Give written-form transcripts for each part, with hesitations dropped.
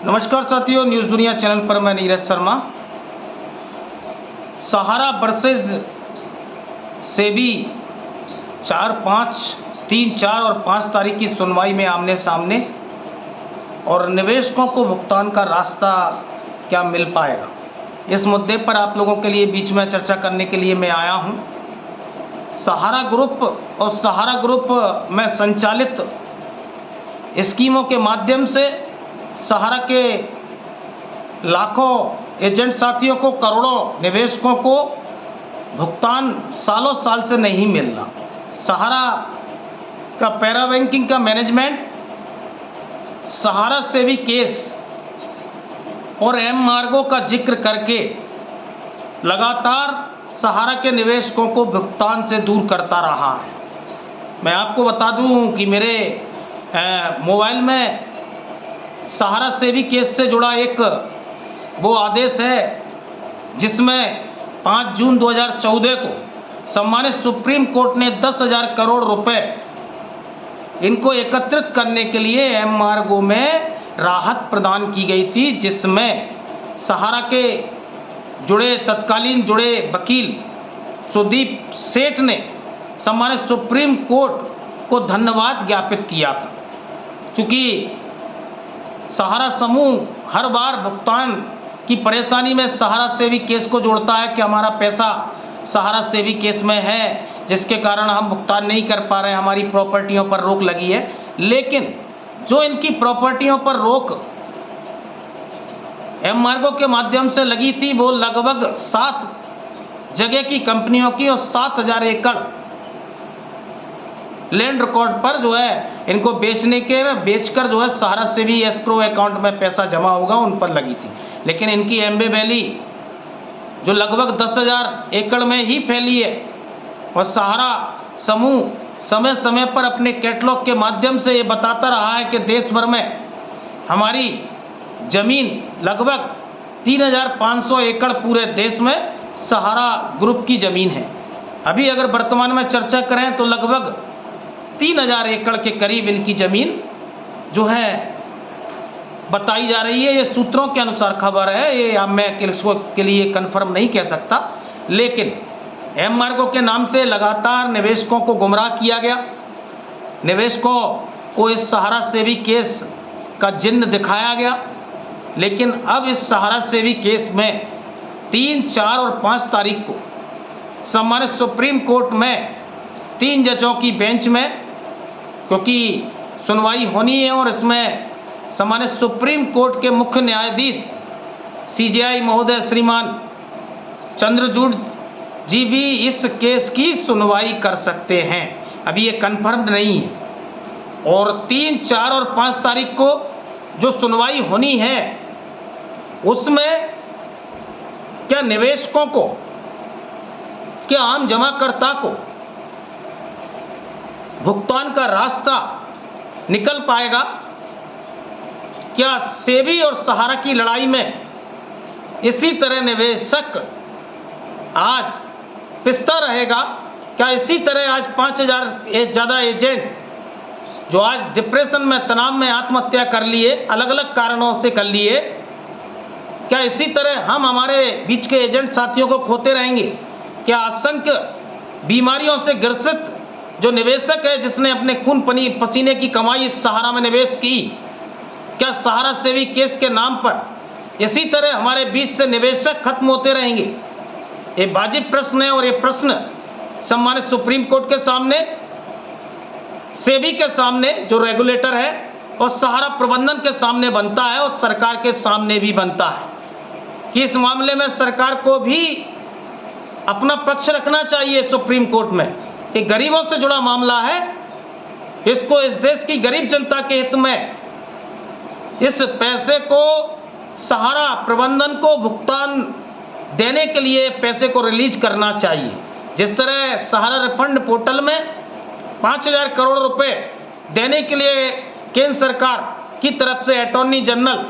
नमस्कार साथियों, न्यूज़ दुनिया चैनल पर मैं नीरज शर्मा। सहारा वर्सेस सेबी 3, 4 और 5 तारीख की सुनवाई में आमने सामने, और निवेशकों को भुगतान का रास्ता क्या मिल पाएगा, इस मुद्दे पर आप लोगों के लिए बीच में चर्चा करने के लिए मैं आया हूं। सहारा ग्रुप और सहारा ग्रुप में संचालित स्कीमों के माध्यम से सहारा के लाखों एजेंट साथियों को, करोड़ों निवेशकों को भुगतान सालों साल से नहीं मिल रहा। सहारा का पैरा बैंकिंग का मैनेजमेंट सहारा सेवी केस और एमबार्गो का जिक्र करके लगातार सहारा के निवेशकों को भुगतान से दूर करता रहा है। मैं आपको बता दूं कि मेरे मोबाइल में सहारा सेवी केस से जुड़ा एक वो आदेश है जिसमें 5 जून 2014 को सम्मानित सुप्रीम कोर्ट ने 10,000 करोड़ रुपए इनको एकत्रित करने के लिए एमबार्गो में राहत प्रदान की गई थी, जिसमें सहारा के तत्कालीन जुड़े वकील सुदीप सेठ ने सम्मानित सुप्रीम कोर्ट को धन्यवाद ज्ञापित किया था। चूँकि सहारा समूह हर बार भुगतान की परेशानी में सहारा सेवी केस को जोड़ता है कि हमारा पैसा सहारा सेवी केस में है, जिसके कारण हम भुगतान नहीं कर पा रहे हैं, हमारी प्रॉपर्टियों पर रोक लगी है। लेकिन जो इनकी प्रॉपर्टियों पर रोक एमबार्गो के माध्यम से लगी थी, वो लगभग 7 जगह की कंपनियों की और 7,000 एकड़ लैंड रिकॉर्ड पर जो है इनको बेचकर जो है सहारा सेवी एस्क्रो अकाउंट में पैसा जमा होगा, उन पर लगी थी। लेकिन इनकी एम्बे वैली जो लगभग 10,000 एकड़ में ही फैली है, और सहारा समूह समय समय पर अपने कैटलॉग के माध्यम से ये बताता रहा है कि देश भर में हमारी जमीन लगभग 3,500 एकड़ पूरे देश में सहारा ग्रुप की ज़मीन है। अभी अगर वर्तमान में चर्चा करें तो लगभग 3,000 एकड़ के करीब इनकी ज़मीन जो है बताई जा रही है। ये सूत्रों के अनुसार खबर है, ये अब मैं इसको के लिए कंफर्म नहीं कह सकता। लेकिन एमबार्गो के नाम से लगातार निवेशकों को गुमराह किया गया, निवेशकों को इस सहारा सेवी केस का जिन्न दिखाया गया। लेकिन अब इस सहारा सेवी केस में 3, 4 और 5 तारीख को सम्मानित सुप्रीम कोर्ट में 3 जजों की बेंच में, क्योंकि सुनवाई होनी है और इसमें सम्मानित सुप्रीम कोर्ट के मुख्य न्यायाधीश CJI महोदय श्रीमान चंद्रचूड़ जी भी इस केस की सुनवाई कर सकते हैं। अभी ये कन्फर्म नहीं है। और 3, 4 और 5 तारीख को जो सुनवाई होनी है उसमें क्या निवेशकों को, क्या आम जमाकर्ता को भुगतान का रास्ता निकल पाएगा? क्या सेबी और सहारा की लड़ाई में इसी तरह निवेशक आज पिसता रहेगा? क्या इसी तरह आज 5,000 ज़्यादा एजेंट जो आज डिप्रेशन में, तनाव में आत्महत्या कर लिए, अलग अलग कारणों से कर लिए, क्या इसी तरह हम हमारे बीच के एजेंट साथियों को खोते रहेंगे? क्या असंख्य बीमारियों से ग्रसित जो निवेशक है, जिसने अपने खून पसीने की कमाई इस सहारा में निवेश की, क्या सहारा सेवी केस के नाम पर इसी तरह हमारे बीच से निवेशक खत्म होते रहेंगे? ये वाजिब प्रश्न है, और ये प्रश्न सम्मानित सुप्रीम कोर्ट के सामने, सेबी के सामने जो रेगुलेटर है, और सहारा प्रबंधन के सामने बनता है, और सरकार के सामने भी बनता है कि इस मामले में सरकार को भी अपना पक्ष रखना चाहिए सुप्रीम कोर्ट में। ये गरीबों से जुड़ा मामला है, इसको इस देश की गरीब जनता के हित में इस पैसे को सहारा प्रबंधन को भुगतान देने के लिए पैसे को रिलीज करना चाहिए। जिस तरह सहारा रिफंड पोर्टल में 5,000 करोड़ रुपए देने के लिए केंद्र सरकार की तरफ से अटॉर्नी जनरल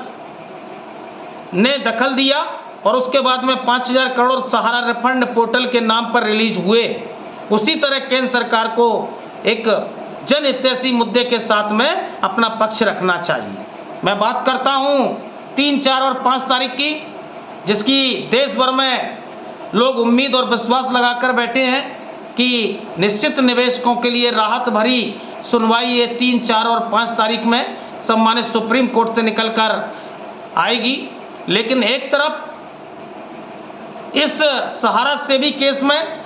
ने दखल दिया, और उसके बाद में 5,000 करोड़ सहारा रिफंड पोर्टल के नाम पर रिलीज हुए, उसी तरह केंद्र सरकार को एक जनहितैषी मुद्दे के साथ में अपना पक्ष रखना चाहिए। मैं बात करता हूं 3, 4 और 5 तारीख की, जिसकी देश भर में लोग उम्मीद और विश्वास लगाकर बैठे हैं कि निश्चित निवेशकों के लिए राहत भरी सुनवाई ये 3, 4 और 5 तारीख में सम्मानित सुप्रीम कोर्ट से निकलकर आएगी। लेकिन एक तरफ इस सहारा सेबी केस में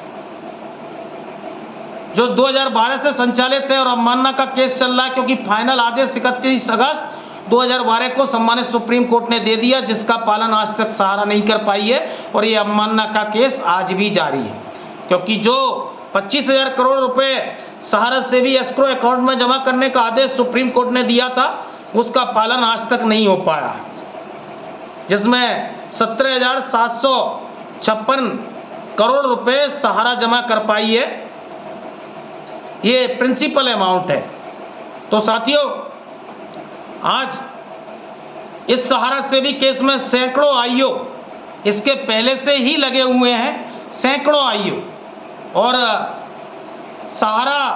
जो 2012 से संचालित है और अवमानना का केस चल रहा है, क्योंकि फाइनल आदेश 31 अगस्त 2012 को सम्मानित सुप्रीम कोर्ट ने दे दिया, जिसका पालन आज तक सहारा नहीं कर पाई है और ये अवमानना का केस आज भी जारी है। क्योंकि जो 25,000 करोड़ रुपए सहारा सेबी एस्क्रो अकाउंट में जमा करने का आदेश सुप्रीम कोर्ट ने दिया था, उसका पालन आज तक नहीं हो पाया, जिसमें 17,756 करोड़ रुपए सहारा जमा कर पाई है। ये प्रिंसिपल अमाउंट है। तो साथियों, आज इस सहारा सेबी केस में सैकड़ों आईओ इसके पहले से ही लगे हुए हैं, सैकड़ों आईओ, और सहारा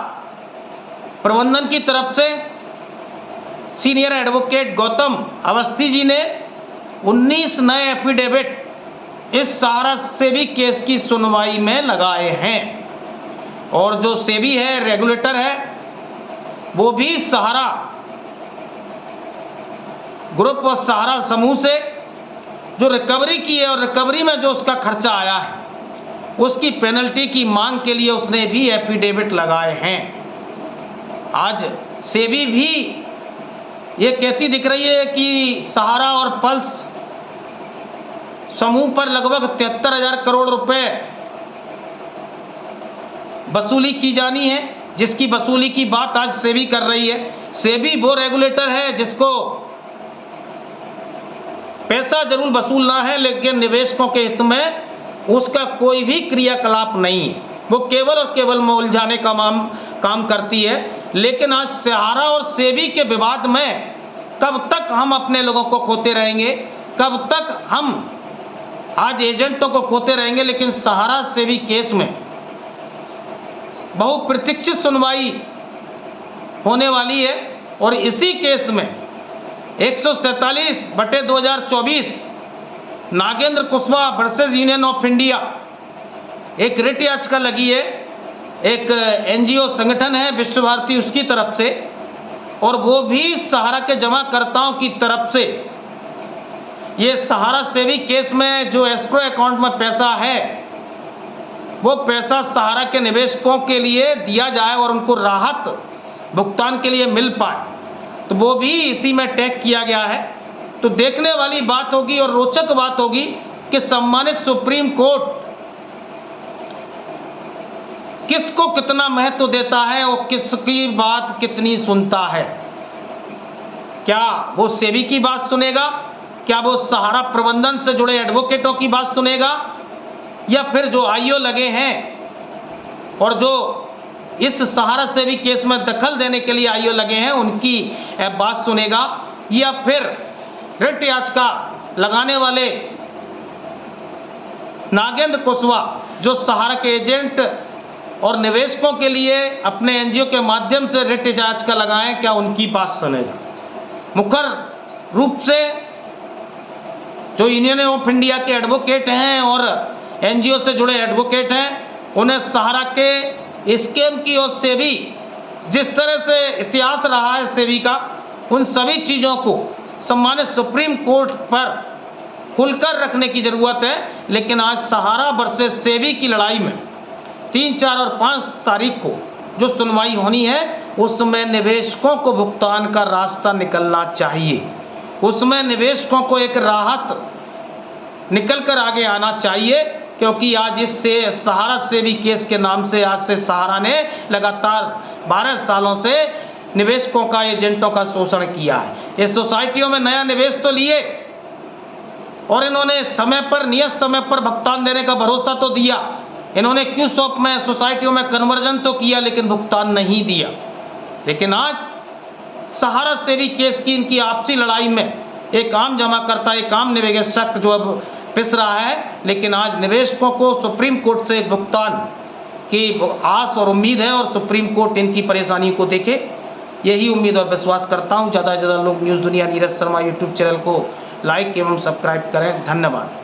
प्रबंधन की तरफ से सीनियर एडवोकेट गौतम अवस्थी जी ने 19 नए एफिडेविट इस सहारा सेबी केस की सुनवाई में लगाए हैं। और जो सेबी है, रेगुलेटर है, वो भी सहारा ग्रुप और सहारा समूह से जो रिकवरी की है और रिकवरी में जो उसका खर्चा आया है, उसकी पेनल्टी की मांग के लिए उसने भी एफिडेविट लगाए हैं। आज सेबी भी ये कहती दिख रही है कि सहारा और पल्स समूह पर लगभग 73,000 करोड़ रुपए वसूली की जानी है, जिसकी वसूली की बात आज सेबी कर रही है। सेबी वो रेगुलेटर है जिसको पैसा जरूर वसूलना है, लेकिन निवेशकों के हित में उसका कोई भी क्रियाकलाप नहीं, वो केवल और केवल में उलझाने का काम करती है। लेकिन आज सहारा और सेबी के विवाद में कब तक हम अपने लोगों को खोते रहेंगे, कब तक हम आज एजेंटों को खोते रहेंगे। लेकिन सहारा सेबी केस में बहुप्रतीक्षित सुनवाई होने वाली है और इसी केस में 147/2024 Nagendra Kushwaha versus union of India एक रिट याचिका लगी है। एक एनजीओ संगठन है विश्व भारती, उसकी तरफ से, और वो भी सहारा के जमाकर्ताओं की तरफ से ये सहारा सेबी केस में जो एस्क्रो अकाउंट में पैसा है, वो पैसा सहारा के निवेशकों के लिए दिया जाए और उनको राहत भुगतान के लिए मिल पाए, तो वो भी इसी में टैग किया गया है। तो देखने वाली बात होगी और रोचक बात होगी कि सम्मानित सुप्रीम कोर्ट किसको कितना महत्व देता है और किसकी बात कितनी सुनता है। क्या वो सेबी की बात सुनेगा, क्या वो सहारा प्रबंधन से जुड़े एडवोकेटों की बात सुनेगा, या फिर जो आईओ लगे हैं और जो इस सहारा सेबी केस में दखल देने के लिए आईओ लगे हैं उनकी बात सुनेगा, या फिर रिट याचिका लगाने वाले नागेंद्र कुशवाहा जो सहारा के एजेंट और निवेशकों के लिए अपने एनजीओ के माध्यम से रिट याचिका लगाएं, क्या उनकी बात सुनेगा। मुखर रूप से जो यूनियन ऑफ इंडिया के एडवोकेट हैं और एनजीओ से जुड़े एडवोकेट हैं, उन्हें सहारा के स्कैम की और सेबी जिस तरह से इतिहास रहा है सेबी का, उन सभी चीज़ों को सम्मानित सुप्रीम कोर्ट पर खुलकर रखने की ज़रूरत है। लेकिन आज सहारा वर्सेस सेबी की लड़ाई में 3, 4 और 5 तारीख को जो सुनवाई होनी है, उसमें निवेशकों को भुगतान का रास्ता निकलना चाहिए, उसमें निवेशकों को एक राहत निकल कर आगे आना चाहिए। क्योंकि आज इससे सहारा सेबी केस के नाम से आज से सहारा ने लगातार 12 सालों से निवेशकों का, एजेंटों का शोषण किया है। इस सोसाइटियों में नया निवेश तो लिए और इन्होंने समय पर, नियत समय पर भुगतान देने का भरोसा तो दिया, इन्होंने क्यू शॉप में सोसाइटियों में कन्वर्जन तो किया, लेकिन भुगतान नहीं दिया। लेकिन आज सहारा सेबी केस की इनकी आपसी लड़ाई में एक आम जमाकर्ता, एक आम निवेशक जो अब पिस रहा है, लेकिन आज निवेशकों को सुप्रीम कोर्ट से भुगतान की आस और उम्मीद है और सुप्रीम कोर्ट इनकी परेशानी को देखे यही उम्मीद और विश्वास करता हूँ। ज़्यादा से ज़्यादा लोग न्यूज़ दुनिया नीरज शर्मा यूट्यूब चैनल को लाइक एवं सब्सक्राइब करें। धन्यवाद।